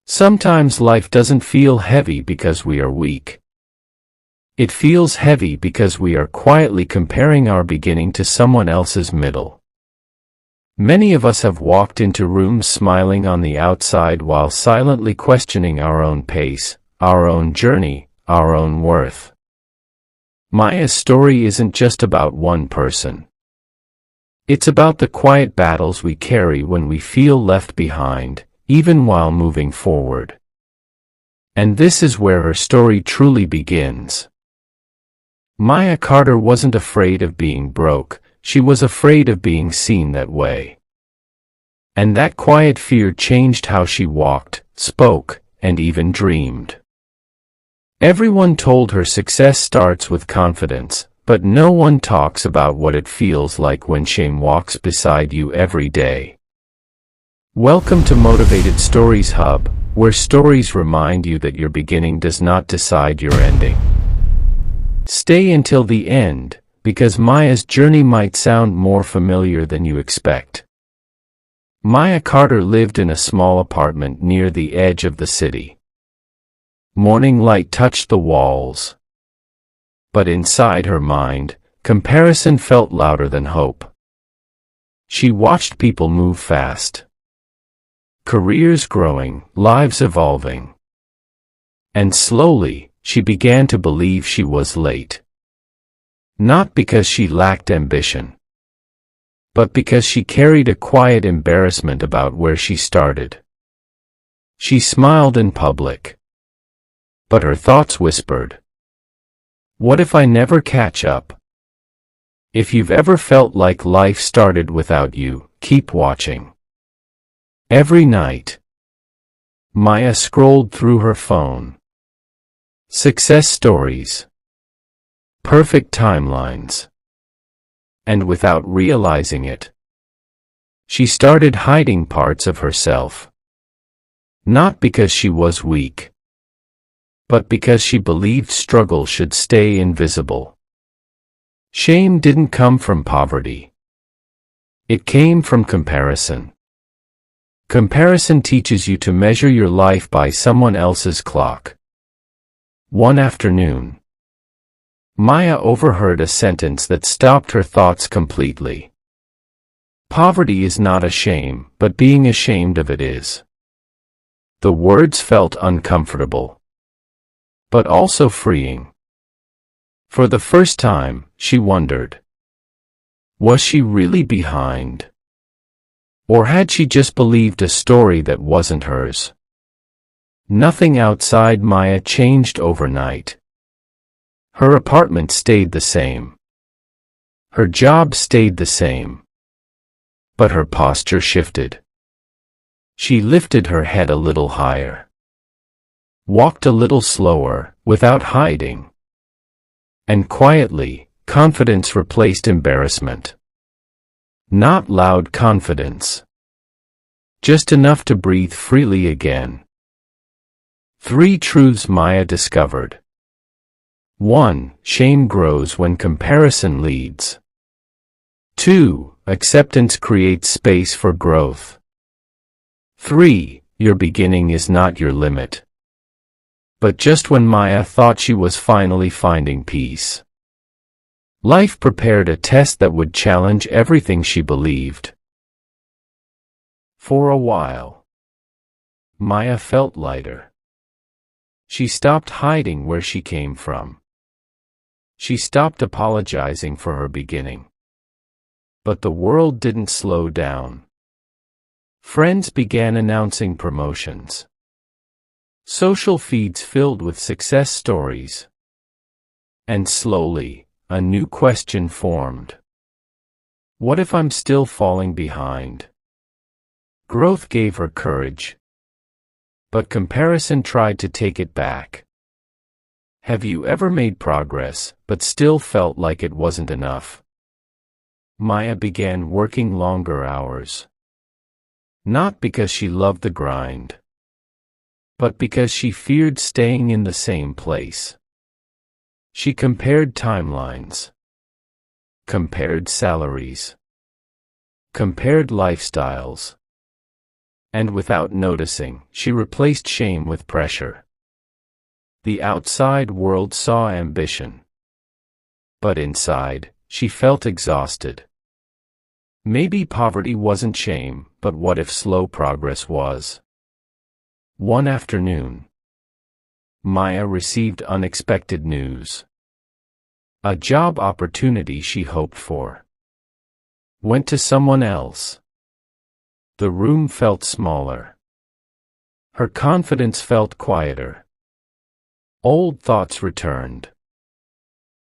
Sometimes life doesn't feel heavy because we are weak. It feels heavy because we are quietly comparing our beginning to someone else's middle. Many of us have walked into rooms smiling on the outside while silently questioning our own pace, our own journey, our own worth. Maya's story isn't just about one person. It's about the quiet battles we carry when we feel left behind, even while moving forward. And this is where her story truly begins. Maya Carter wasn't afraid of being broke, she was afraid of being seen that way. And that quiet fear changed how she walked, spoke, and even dreamed. Everyone told her success starts with confidence, but no one talks about what it feels like when shame walks beside you every day. Welcome to Motivated Stories Hub, where stories remind you that your beginning does not decide your ending. Stay until the end, because Maya's journey might sound more familiar than you expect. Maya Carter lived in a small apartment near the edge of the city. Morning light touched the walls. But inside her mind, comparison felt louder than hope. She watched people move fast. Careers growing, lives evolving. And slowly, she began to believe she was late. Not because she lacked ambition, but because she carried a quiet embarrassment about where she started. She smiled in public, but her thoughts whispered, "What if I never catch up?" If you've ever felt like life started without you, keep watching. Every night, Maya scrolled through her phone. Success stories. Perfect timelines. And without realizing it, she started hiding parts of herself. Not because she was weak, but because she believed struggle should stay invisible. Shame didn't come from poverty. It came from comparison. Comparison teaches you to measure your life by someone else's clock. One afternoon, Maya overheard a sentence that stopped her thoughts completely. Poverty is not a shame, but being ashamed of it is. The words felt uncomfortable, but also freeing. For the first time, she wondered, was she really behind? Or had she just believed a story that wasn't hers? Nothing outside Maya changed overnight. Her apartment stayed the same. Her job stayed the same. But her posture shifted. She lifted her head a little higher. Walked a little slower, without hiding. And quietly, confidence replaced embarrassment. Not loud confidence. Just enough to breathe freely again. 3 truths Maya discovered. 1. Shame grows when comparison leads. 2. Acceptance creates space for growth. 3. Your beginning is not your limit. But just when Maya thought she was finally finding peace, life prepared a test that would challenge everything she believed. For a while, Maya felt lighter. She stopped hiding where she came from. She stopped apologizing for her beginning. But the world didn't slow down. Friends began announcing promotions. Social feeds filled with success stories. And slowly, a new question formed. What if I'm still falling behind? Growth gave her courage. But comparison tried to take it back. Have you ever made progress, but still felt like it wasn't enough? Maya began working longer hours. Not because she loved the grind, but because she feared staying in the same place. She compared timelines, compared salaries, compared lifestyles. And without noticing, she replaced shame with pressure. The outside world saw ambition. But inside, she felt exhausted. Maybe poverty wasn't shame, but what if slow progress was? One afternoon, Maya received unexpected news. A job opportunity she hoped for went to someone else. The room felt smaller. Her confidence felt quieter. Old thoughts returned.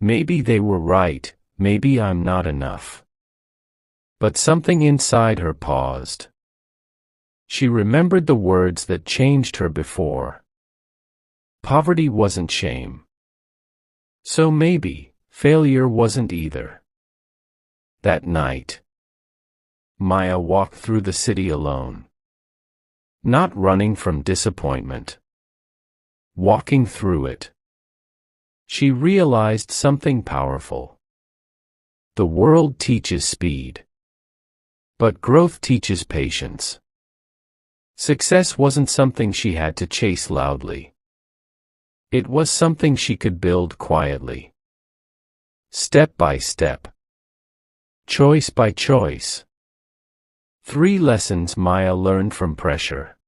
Maybe they were right, maybe I'm not enough. But something inside her paused. She remembered the words that changed her before. Poverty wasn't shame. So maybe failure wasn't either. That night, Maya walked through the city alone. Not running from disappointment. Walking through it. She realized something powerful. The world teaches speed. But growth teaches patience. Success wasn't something she had to chase loudly. It was something she could build quietly. Step by step. Choice by choice. 3 lessons Maya learned from pressure.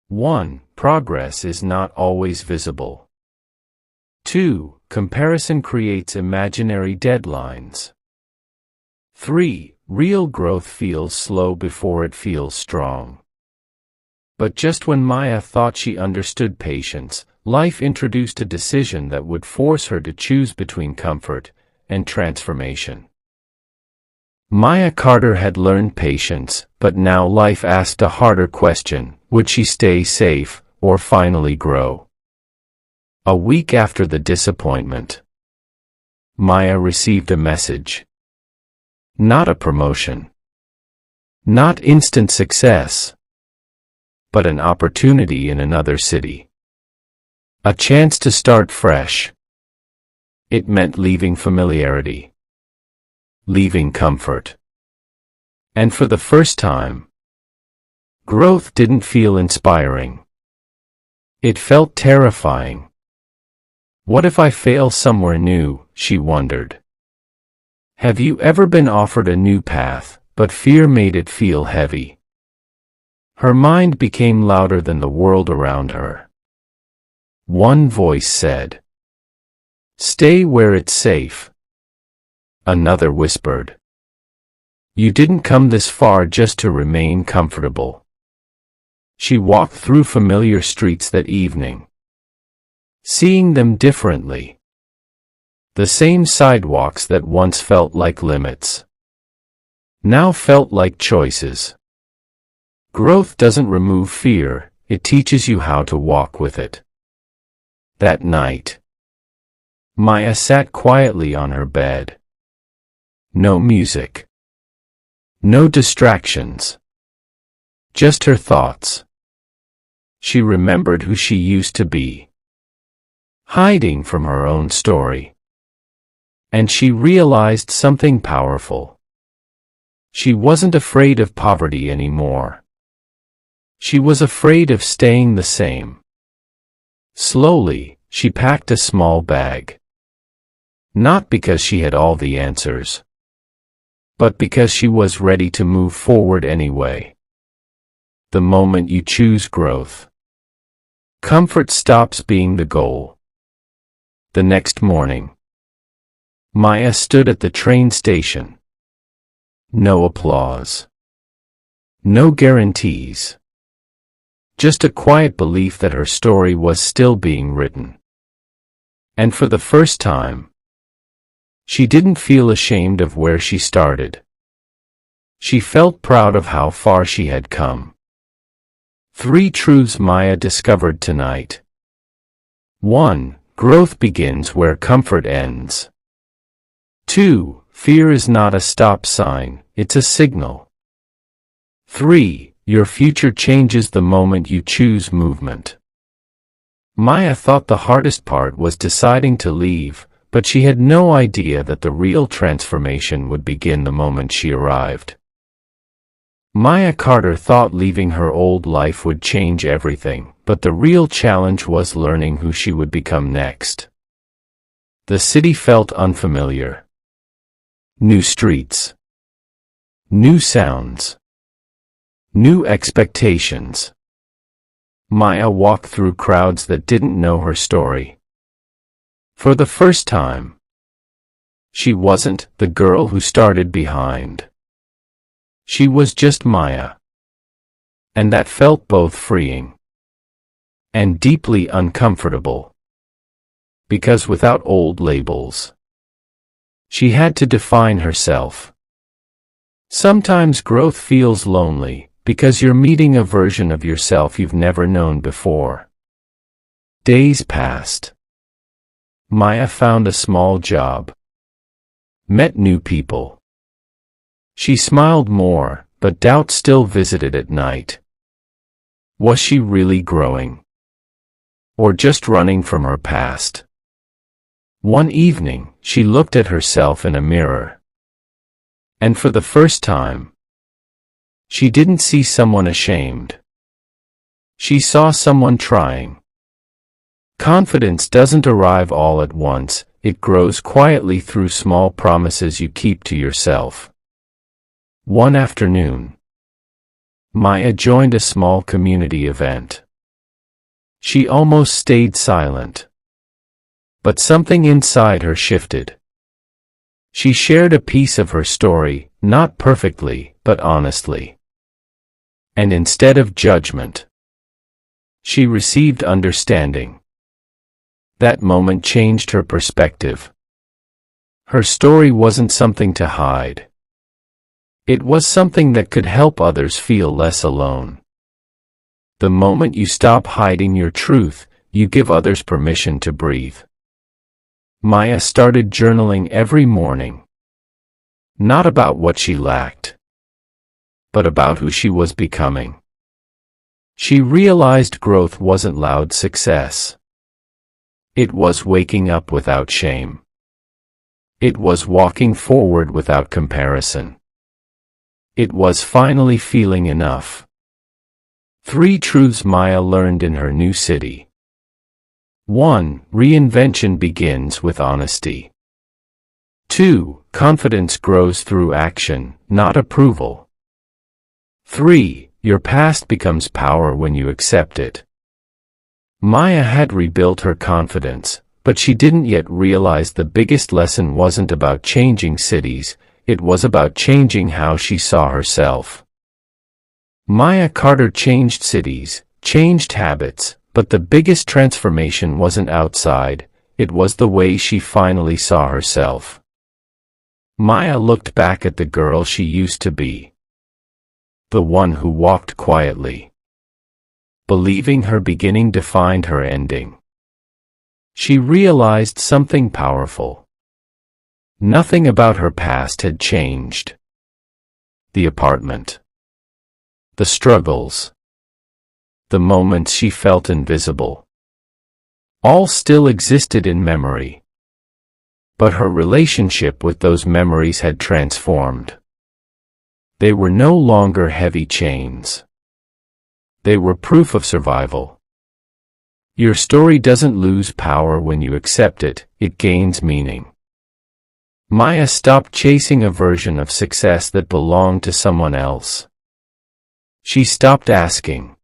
1. Progress is not always visible. 2. Comparison creates imaginary deadlines. 3. Real growth feels slow before it feels strong. But just when Maya thought she understood patience, life introduced a decision that would force her to choose between comfort and transformation. Maya Carter had learned patience, but now life asked a harder question: would she stay safe, or finally grow? A week after the disappointment, Maya received a message. Not a promotion. Not instant success. But an opportunity in another city. A chance to start fresh. It meant leaving familiarity. Leaving comfort. And for the first time, growth didn't feel inspiring. It felt terrifying. What if I fail somewhere new, she wondered. Have you ever been offered a new path, but fear made it feel heavy? Her mind became louder than the world around her. One voice said, "Stay where it's safe." Another whispered, "You didn't come this far just to remain comfortable." She walked through familiar streets that evening, seeing them differently. The same sidewalks that once felt like limits now felt like choices. Growth doesn't remove fear, it teaches you how to walk with it. That night, Maya sat quietly on her bed. No music. No distractions. Just her thoughts. She remembered who she used to be, hiding from her own story. And she realized something powerful. She wasn't afraid of poverty anymore. She was afraid of staying the same. Slowly, she packed a small bag. Not because she had all the answers, but because she was ready to move forward anyway. The moment you choose growth, comfort stops being the goal. The next morning, Maya stood at the train station. No applause. No guarantees. Just a quiet belief that her story was still being written. And for the first time, she didn't feel ashamed of where she started. She felt proud of how far she had come. 3 truths Maya discovered tonight. 1. Growth begins where comfort ends. 2. Fear is not a stop sign, it's a signal. 3. Your future changes the moment you choose movement. Maya thought the hardest part was deciding to leave, but she had no idea that the real transformation would begin the moment she arrived. Maya Carter thought leaving her old life would change everything, but the real challenge was learning who she would become next. The city felt unfamiliar. New streets. New sounds. New expectations. Maya walked through crowds that didn't know her story. For the first time, she wasn't the girl who started behind. She was just Maya. And that felt both freeing and deeply uncomfortable. Because without old labels, she had to define herself. Sometimes growth feels lonely, because you're meeting a version of yourself you've never known before. Days passed. Maya found a small job. Met new people. She smiled more, but doubt still visited at night. Was she really growing? Or just running from her past? One evening, she looked at herself in a mirror. And for the first time, she didn't see someone ashamed. She saw someone trying. Confidence doesn't arrive all at once, it grows quietly through small promises you keep to yourself. One afternoon, Maya joined a small community event. She almost stayed silent. But something inside her shifted. She shared a piece of her story, not perfectly, but honestly. And instead of judgment, she received understanding. That moment changed her perspective. Her story wasn't something to hide. It was something that could help others feel less alone. The moment you stop hiding your truth, you give others permission to breathe. Maya started journaling every morning. Not about what she lacked, but about who she was becoming. She realized growth wasn't loud success. It was waking up without shame. It was walking forward without comparison. It was finally feeling enough. 3 truths Maya learned in her new city. 1. Reinvention begins with honesty. 2. Confidence grows through action, not approval. 3. Your past becomes power when you accept it. Maya had rebuilt her confidence, but she didn't yet realize the biggest lesson wasn't about changing cities, it was about changing how she saw herself. Maya Carter changed cities, changed habits, but the biggest transformation wasn't outside, it was the way she finally saw herself. Maya looked back at the girl she used to be. The one who walked quietly, believing her beginning defined her ending. She realized something powerful. Nothing about her past had changed. The apartment. The struggles. The moments she felt invisible. All still existed in memory. But her relationship with those memories had transformed. They were no longer heavy chains. They were proof of survival. Your story doesn't lose power when you accept it, it gains meaning. Maya stopped chasing a version of success that belonged to someone else. She stopped asking,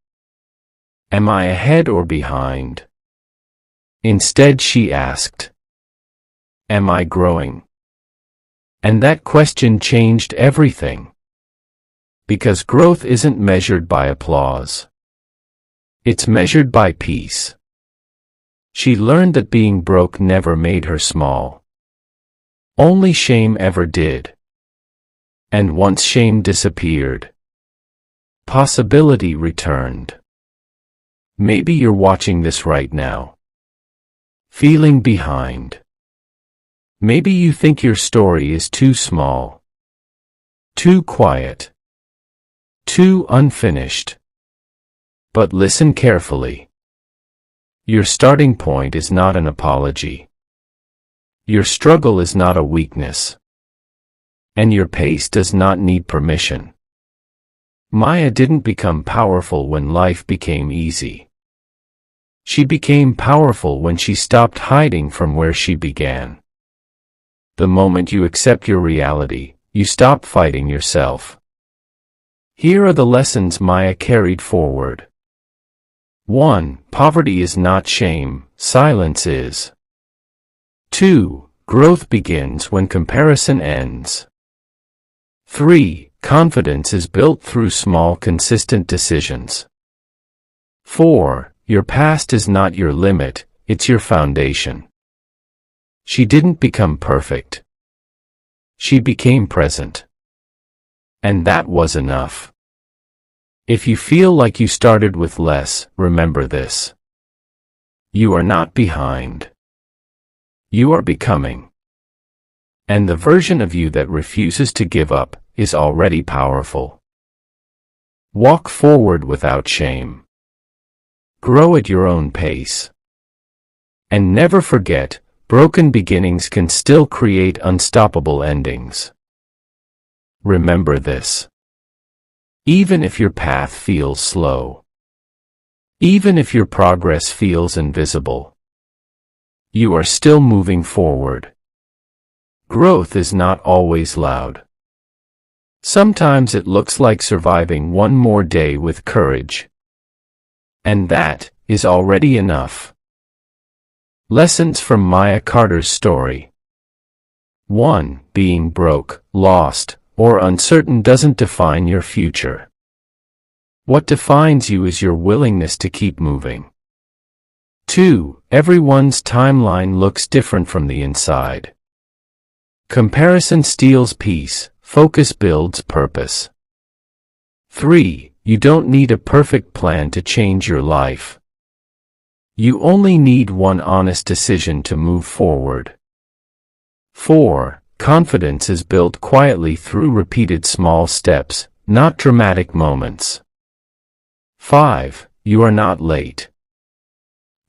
"Am I ahead or behind?" Instead she asked, "Am I growing?" And that question changed everything. Because growth isn't measured by applause. It's measured by peace. She learned that being broke never made her small. Only shame ever did. And once shame disappeared, possibility returned. Maybe you're watching this right now, feeling behind. Maybe you think your story is too small, too quiet, too unfinished. But listen carefully. Your starting point is not an apology. Your struggle is not a weakness. And your pace does not need permission. Maya didn't become powerful when life became easy. She became powerful when she stopped hiding from where she began. The moment you accept your reality, you stop fighting yourself. Here are the lessons Maya carried forward. 1. Poverty is not shame, silence is. 2. Growth begins when comparison ends. 3. Confidence is built through small, consistent decisions. 4. Your past is not your limit, it's your foundation. She didn't become perfect. She became present. And that was enough. If you feel like you started with less, remember this. You are not behind. You are becoming. And the version of you that refuses to give up is already powerful. Walk forward without shame. Grow at your own pace. And never forget, broken beginnings can still create unstoppable endings. Remember this. Even if your path feels slow, even if your progress feels invisible, you are still moving forward. Growth is not always loud. Sometimes it looks like surviving one more day with courage. And that is already enough. Lessons from Maya Carter's story. 1. Being broke, lost, or uncertain doesn't define your future. What defines you is your willingness to keep moving. 2. Everyone's timeline looks different from the inside. Comparison steals peace, focus builds purpose. 3. You don't need a perfect plan to change your life. You only need one honest decision to move forward. 4. Confidence is built quietly through repeated small steps, not dramatic moments. 5. You are not late.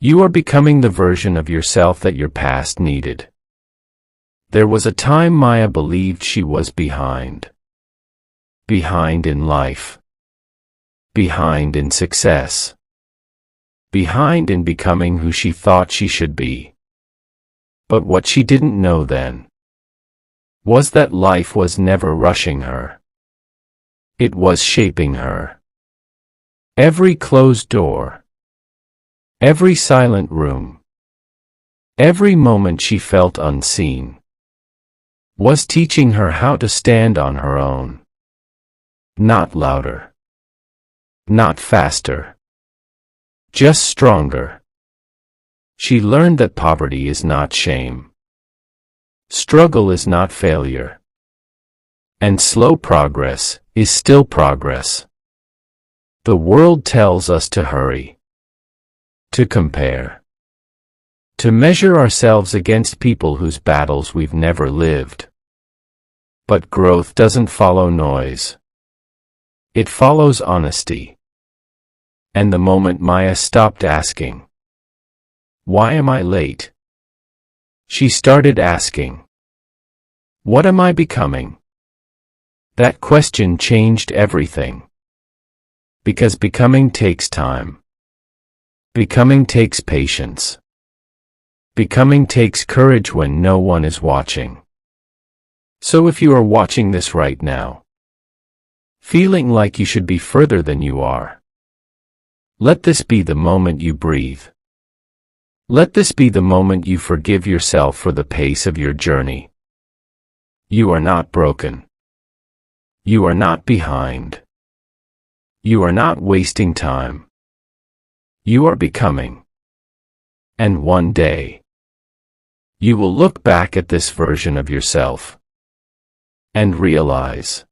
You are becoming the version of yourself that your past needed. There was a time Maya believed she was behind. Behind in life. Behind in success. Behind in becoming who she thought she should be. But what she didn't know then was that life was never rushing her. It was shaping her. Every closed door, every silent room, every moment she felt unseen, was teaching her how to stand on her own. Not louder, not faster, just stronger. She learned that poverty is not shame. Struggle is not failure. And slow progress is still progress. The world tells us to hurry, to compare, to measure ourselves against people whose battles we've never lived. But growth doesn't follow noise. It follows honesty. And the moment Maya stopped asking, "Why am I late?" she started asking, "What am I becoming?" That question changed everything. Because becoming takes time. Becoming takes patience. Becoming takes courage when no one is watching. So if you are watching this right now, feeling like you should be further than you are, let this be the moment you breathe. Let this be the moment you forgive yourself for the pace of your journey. You are not broken. You are not behind. You are not wasting time. You are becoming. And one day, you will look back at this version of yourself and realize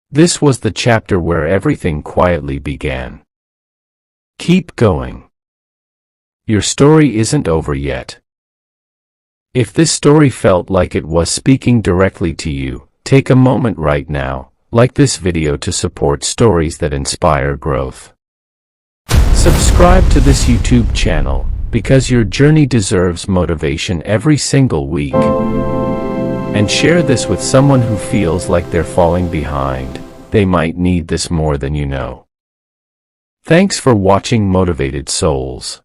this was the chapter where everything quietly began. Keep going. Your story isn't over yet. If this story felt like it was speaking directly to you, take a moment right now, like this video to support stories that inspire growth. Subscribe to this YouTube channel, because your journey deserves motivation every single week. And share this with someone who feels like they're falling behind. They might need this more than you know. Thanks for watching Motivated Souls.